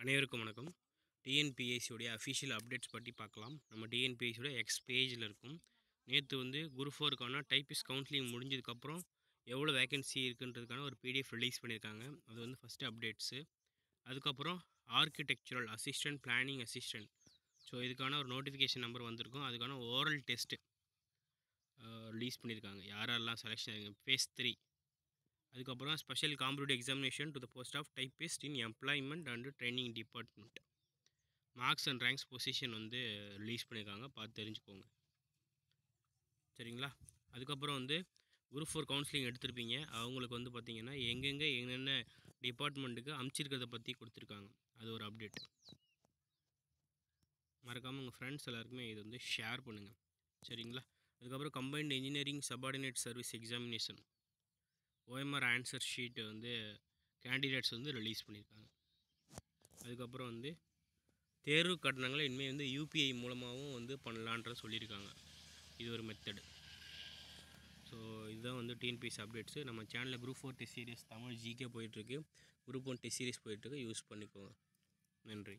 அனைவருக்கும் வணக்கம். டிஎன்பிஎஸ்சியோடைய official updates பற்றி பார்க்கலாம். நம்ம டிஎன்பிஎஸ்சியோட எக்ஸ் பேஜில் இருக்கும். நேற்று வந்து குரூப் 4க்கான டைப்பிஸ்ட் கவுன்சிலிங் முடிஞ்சதுக்கப்புறம் எவ்வளோ வேகன்சி இருக்குன்றதுக்கான ஒரு பிடிஎஃப் ரிலீஸ் பண்ணியிருக்காங்க. அது வந்து ஃபஸ்ட்டு அப்டேட்ஸு. அதுக்கப்புறம் architectural assistant, planning assistant, so இதுக்கான ஒரு நோட்டிஃபிகேஷன் நம்பர் வந்திருக்கும். அதுக்கான ஓரல் டெஸ்ட்டு ரிலீஸ் பண்ணியிருக்காங்க. யாரெல்லாம் செலெக்ஷன் ஆகிங்க ஃபேஸ் 3. அதுக்கப்புறம் special competitive examination to the post of typist in employment and training department. Marks and ranks position வந்து release பண்ணியிருக்காங்க, பார்த்து தெரிஞ்சுக்கோங்க. சரிங்களா? அதுக்கப்புறம் வந்து குரூப் 4 கவுன்சிலிங் எடுத்திருப்பீங்க. அவங்களுக்கு வந்து பார்த்திங்கன்னா எங்கெங்கே என்னென்ன டிபார்ட்மெண்ட்டுக்கு அமுச்சிருக்கிறத பற்றி கொடுத்துருக்காங்க. அது ஒரு அப்டேட். மறக்காமல் உங்கள் ஃப்ரெண்ட்ஸ் எல்லாருக்குமே இது வந்து ஷேர் பண்ணுங்கள். சரிங்களா? அதுக்கப்புறம் combined engineering subordinate service examination OMR answer sheet வந்து கேண்டிடேட்ஸ் வந்து ரிலீஸ் பண்ணியிருக்காங்க. அதுக்கப்புறம் வந்து தேர்வு கட்டணங்களை இனிமேல் வந்து யூபிஐ மூலமாகவும் வந்து பண்ணலான்ற சொல்லியிருக்காங்க. இது ஒரு மெத்தடு. ஸோ இதுதான் வந்து டிஎன்பிஎஸ்சி அப்டேட்ஸு. நம்ம சேனலில் group 4 test series Tamil GK போயிட்டுருக்கு, குரூப் 1 டெஸ்ட் சீரிஸ் போயிட்டுருக்கு. யூஸ் பண்ணிக்கோங்க. நன்றி.